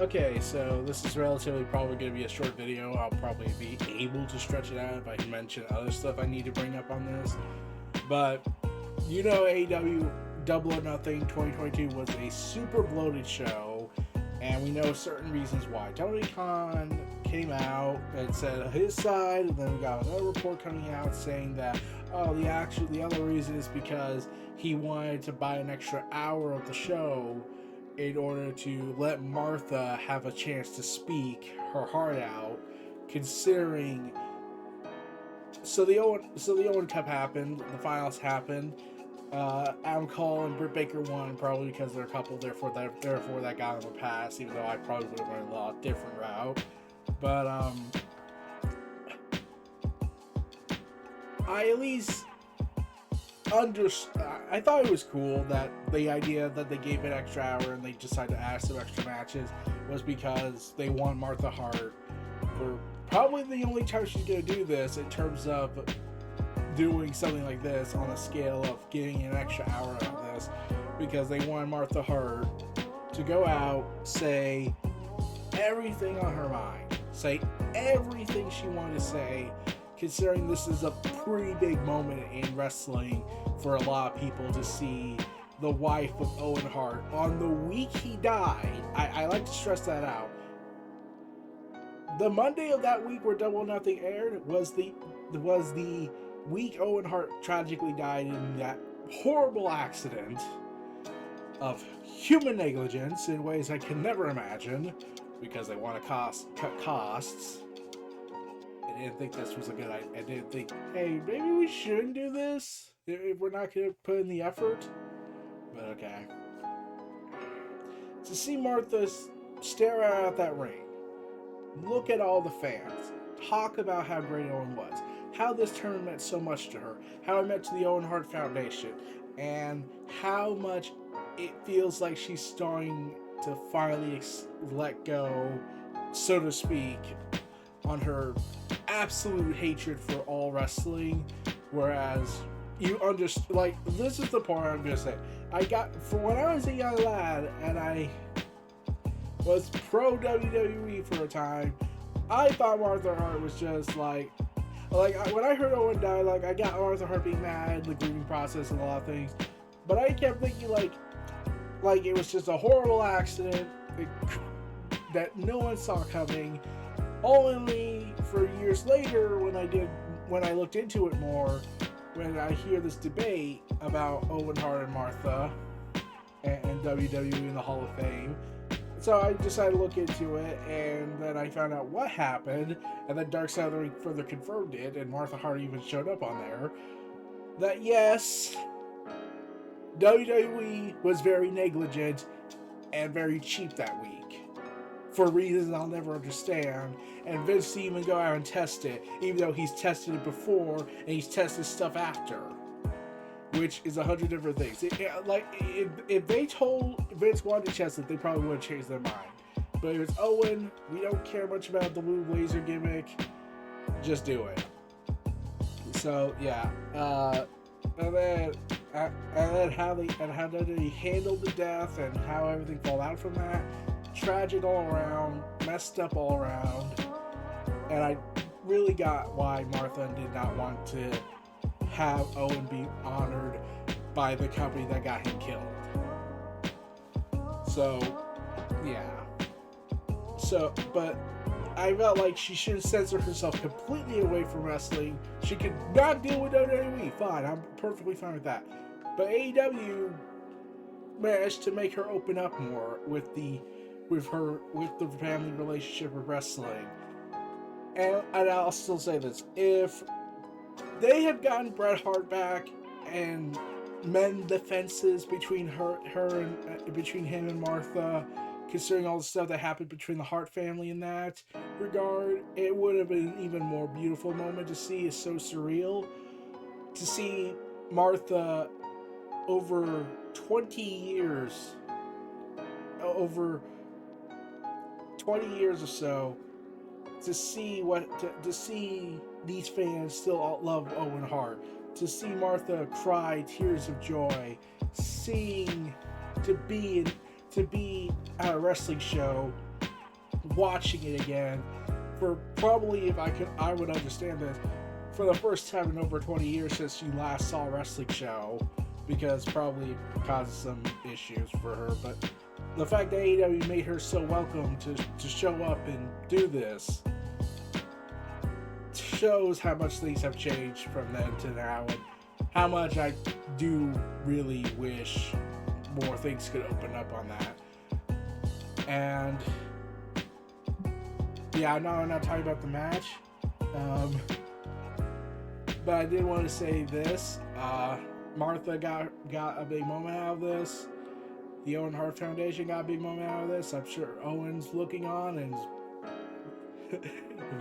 Okay, so this is relatively probably going to be a short video. I'll probably be able to stretch it out if I mention other stuff I need to bring up on this. But, AEW Double or Nothing 2022 was a super bloated show, and we know certain reasons why. Tony Khan came out and said his side, and then we got another report coming out saying that, the other reason is because he wanted to buy an extra hour of the show in order to let Martha have a chance to speak her heart out, considering. So the Owen Cup happened, the finals happened. Adam Cole and Britt Baker won, probably because they're a couple. Therefore that got on the pass. Even though I probably would have went a lot different route, but I at least I thought it was cool that the idea that they gave an extra hour and they decided to add some extra matches was because they want Martha Hart for probably the only time she's going to do this in terms of doing something like this on a scale of getting an extra hour out of this, because they want Martha Hart to go out, say everything on her mind, say everything she wanted to say, considering this is a pretty big moment in wrestling for a lot of people to see the wife of Owen Hart on the week he died. I like to stress that out. The Monday of that week where Double or Nothing aired was the week Owen Hart tragically died in that horrible accident of human negligence in ways I can never imagine, because they want to cut costs. I didn't think this was a good idea. I didn't think, hey, maybe we shouldn't do this if we're not going to put in the effort. But okay. To see Martha stare out at that ring, look at all the fans, talk about how great Owen was, how this tournament meant so much to her, how it meant to the Owen Hart Foundation, and how much it feels like she's starting to finally let go, so to speak, on her absolute hatred for all wrestling. Whereas you understand, like, this is the part I'm gonna say. When I was a young lad and I was pro WWE for a time, I thought Martha Hart was just when I heard Owen die, I got Martha Hart being mad, the grieving process and a lot of things, but I kept thinking like it was just a horrible accident that no one saw coming. Only for years later, when I looked into it more, when I hear this debate about Owen Hart and Martha and WWE in the Hall of Fame. So I decided to look into it, and then I found out what happened, and then Dark Side of the Ring further confirmed it, and Martha Hart even showed up on there, that yes, WWE was very negligent and very cheap that week, for reasons I'll never understand, and Vince didn't even go out and test it, even though he's tested it before, and he's tested stuff after, which is 100 different things. If they told Vince wanted to test it, they probably would have changed their mind. But if it's Owen, we don't care much about the blue blazer gimmick, just do it. So yeah, and then how they handled the death and how everything fell out from that. Tragic all around, messed up all around, and I really got why Martha did not want to have Owen be honored by the company that got him killed. So, yeah. But I felt like she should have censored herself completely away from wrestling. She could not deal with WWE. Fine, I'm perfectly fine with that. But AEW managed to make her open up more with the family relationship with wrestling. And I'll still say this: if they had gotten Bret Hart back and mend the fences between between him and Martha, considering all the stuff that happened between the Hart family in that regard, it would have been an even more beautiful moment to see. It's so surreal to see Martha over 20 years or so, to see these fans still love Owen Hart, to see Martha cry tears of joy, to be at a wrestling show watching it again for probably, if I would understand this, for the first time in over 20 years since she last saw a wrestling show, because probably it caused some issues for her. But the fact that AEW made her so welcome to show up and do this shows how much things have changed from then to now, and how much I do really wish more things could open up on that. And yeah, no, I'm not talking about the match, but I did want to say this. Martha got a big moment out of this. The Owen Hart Foundation got a big moment out of this. I'm sure Owen's looking on and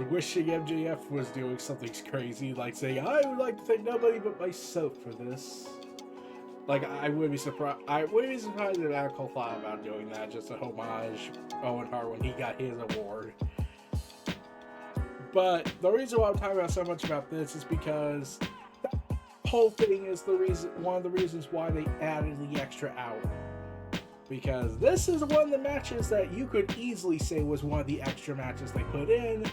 wishing MJF was doing something crazy, like saying, I would like to thank nobody but myself for this. Like, I wouldn't be surprised if Adam thought about doing that, just to homage Owen Hart when he got his award. But the reason why I'm talking about so much about this is because that whole thing is one of the reasons why they added the extra hour. Because this is one of the matches that you could easily say was one of the extra matches they put in.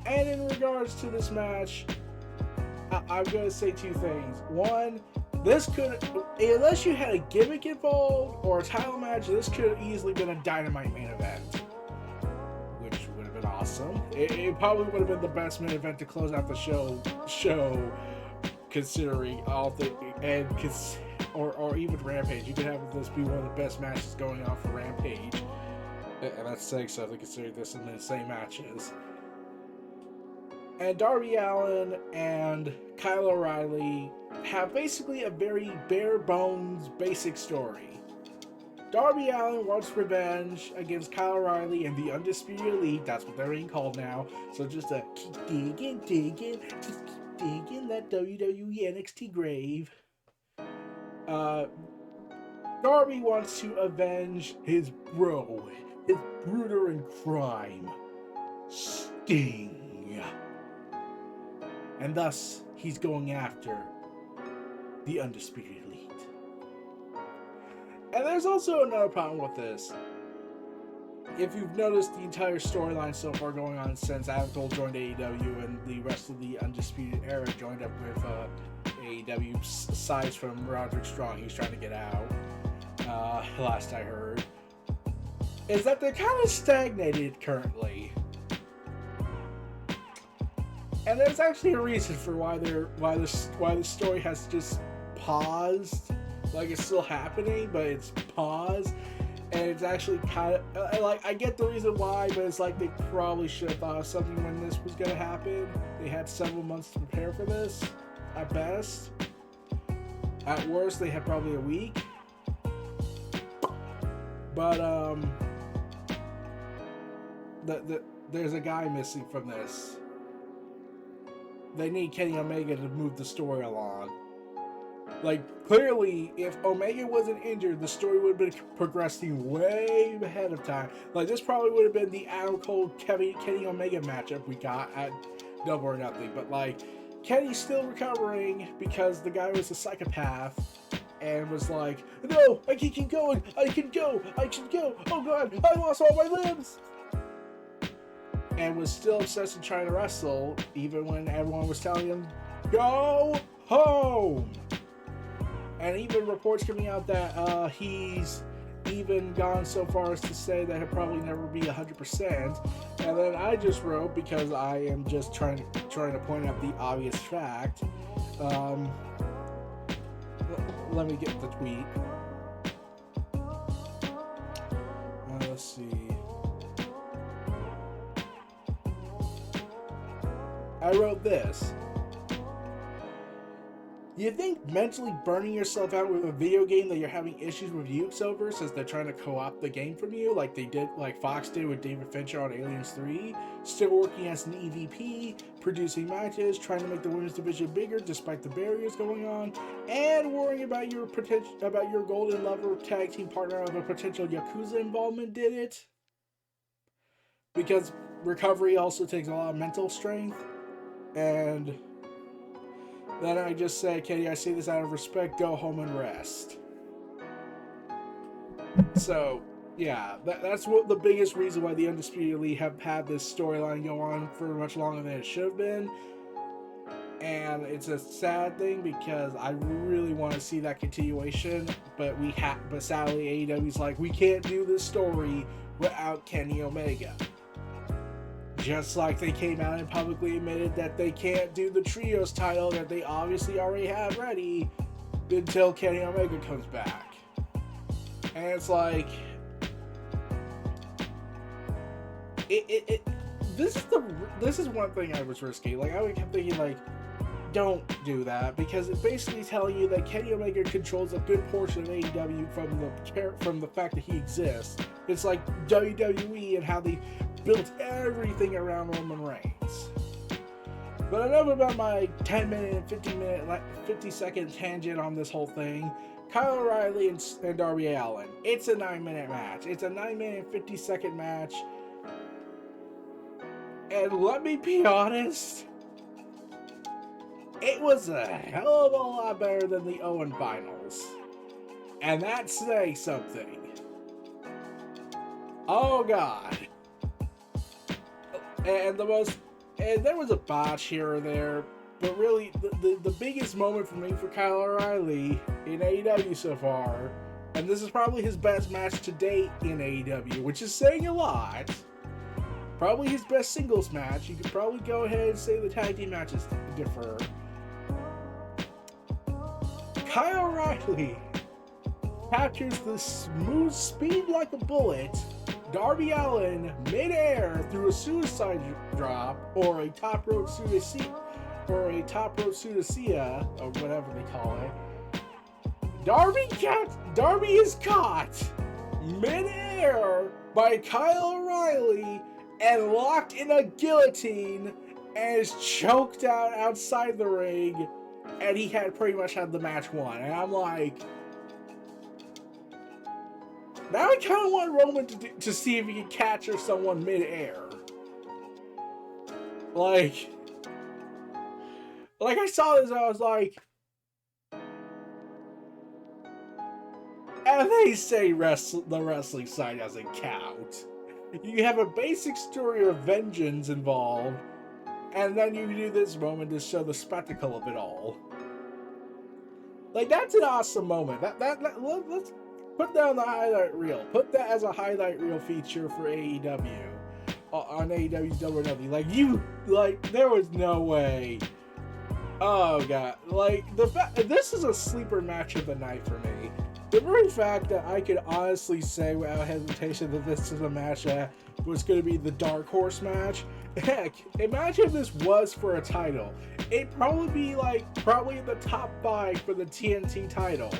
And in regards to this match, I'm going to say two things. One, this could, unless you had a gimmick involved or a title match, this could have easily been a Dynamite main event, which would have been awesome. It probably would have been the best main event to close out the show, considering all the or even Rampage. You could have this be one of the best matches going on for Rampage, and that's saying something considering this in the same matches. And Darby Allin and Kyle O'Reilly have basically a very bare bones basic story. Darby Allin wants revenge against Kyle O'Reilly and the Undisputed Elite. That's what they're being called now. So just to keep digging that WWE NXT grave. Darby wants to avenge his bro, his brooder in crime, Sting. And thus, he's going after the Undisputed Elite. And there's also another problem with this. If you've noticed the entire storyline so far going on since Adam Cole joined AEW and the rest of the Undisputed Era joined up with AEW, aside from Roderick Strong, he's trying to get out, last I heard, is that they're kind of stagnated currently. And there's actually a reason for why the story has just paused. Like, it's still happening, but it's paused. And it's actually kind of like, I get the reason why, but it's like they probably should have thought of something when this was going to happen. They had several months to prepare for this, at best. At worst, they had probably a week. But there's a guy missing from this. They need Kenny Omega to move the story along. Like, clearly, if Omega wasn't injured, the story would have been progressing way ahead of time. Like, this probably would have been the Adam Cole Kenny Omega matchup we got at Double or Nothing. But, like, Kenny's still recovering because the guy was a psychopath and was like, no, I can keep going, I can go, oh god, I lost all my limbs! And was still obsessed with trying to wrestle, even when everyone was telling him, go home! And even reports coming out that he's even gone so far as to say that he'll probably never be 100%. And then I just wrote, because I am just trying to point out the obvious fact. Let me get the tweet. Let's see. I wrote this. You think mentally burning yourself out with a video game that you're having issues with Ukes over since they're trying to co-opt the game from you, like Fox did with David Fincher on Aliens 3, still working as an EVP, producing matches, trying to make the women's division bigger despite the barriers going on, and worrying about your golden lover tag team partner of a potential Yakuza involvement did it? Because recovery also takes a lot of mental strength, and then I just say, Katie, I say this out of respect, go home and rest. So, Yeah, that's what the biggest reason why the Undisputed Elite have had this storyline go on for much longer than it should have been. And it's a sad thing because I really want to see that continuation, but but sadly AEW's like, we can't do this story without Kenny Omega. Just like they came out and publicly admitted that they can't do the trios title that they obviously already have ready until Kenny Omega comes back. And it's like, this is one thing I was risky. Like, I kept thinking, like, don't do that, because it's basically telling you that Kenny Omega controls a good portion of AEW from the fact that he exists. It's like WWE and how they built everything around Roman Reigns. But enough about my 10-minute, 50-second tangent on this whole thing. Kyle O'Reilly and Darby Allin. It's a 9-minute match. It's a 9-minute, 50-second match. And let me be honest, it was a hell of a lot better than the Owen finals. And that's saying something. Oh god. And there was a botch here or there, but really the biggest moment for me for Kyle O'Reilly in AEW so far, and this is probably his best match to date in AEW, which is saying a lot. Probably his best singles match. You could probably go ahead and say the tag team matches differ. Kyle O'Reilly captures the smooth speed like a bullet Darby Allin midair through a suicide drop or a top rope Suicida, or whatever they call it. Darby is caught midair by Kyle O'Reilly and locked in a guillotine and is choked out outside the ring, and he had pretty much had the match won. And I'm like, now I kind of want Roman to see if he can capture someone mid-air. Like I saw this and I was like, and they say the wrestling side doesn't count. You have a basic story of vengeance involved, and then you do this moment to show the spectacle of it all. Like, that's an awesome moment. Let's put that on the highlight reel. Put that as a highlight reel feature for AEW on AEW's WWE. There was no way. Oh god, this is a sleeper match of the night for me. The very fact that I could honestly say without hesitation that this is a match that was going to be the Dark Horse match. Heck, imagine if this was for a title. It'd probably be probably in the top 5 for the TNT title.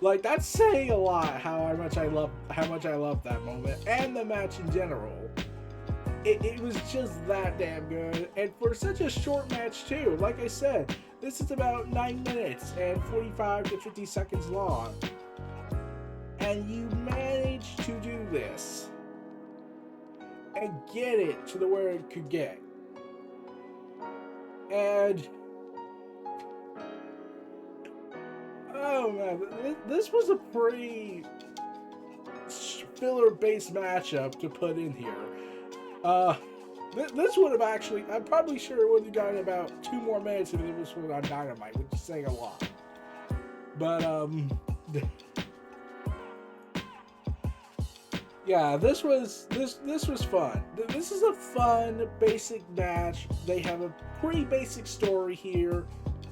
Like, that's saying a lot how much I love that moment and the match in general. It was just that damn good, and for such a short match too. Like I said, this is about 9 minutes and 45 to 50 seconds long, and you managed to do this and get it to where it could get. And oh man, this was a pretty filler-based matchup to put in here. This would have actually, I'm probably sure it would have gotten about 2 more minutes if it was on Dynamite, which is saying a lot. But, yeah, this was fun. This is a fun, basic match. They have a pretty basic story here,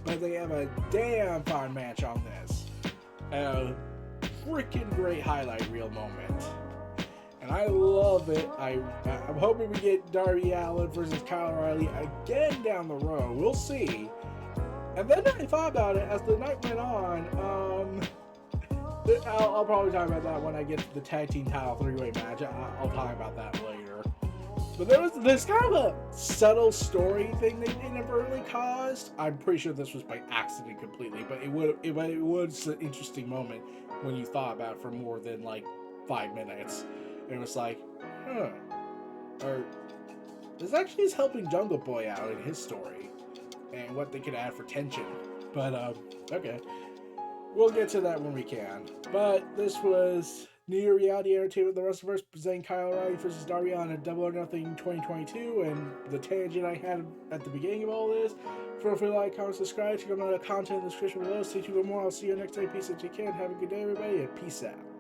but they have a damn fun match on this. A freaking great highlight reel moment. And I love it. I'm hoping we get Darby Allin versus Kyle O'Reilly again down the road. We'll see. And then I thought about it as the night went on. I'll probably talk about that when I get to the tag team title 3-way match. I'll talk about that later. But there's kind of a subtle story thing they inadvertently caused. I'm pretty sure this was by accident completely, but it was an interesting moment when you thought about it for more than 5 minutes. And it was like, or this actually is helping Jungle Boy out in his story and what they could add for tension. But okay, we'll get to that when we can. But this was New Year Reality Entertainment, the WrestleVerse, presenting Kyle O'Reilly versus Darby Allin at Double or Nothing 2022, and the tangent I had at the beginning of all this. Feel free to like, comment, subscribe. Check out my content in the description below. Stay tuned for more. I'll see you next time. Peace out. You can. Have a good day, everybody, and peace out.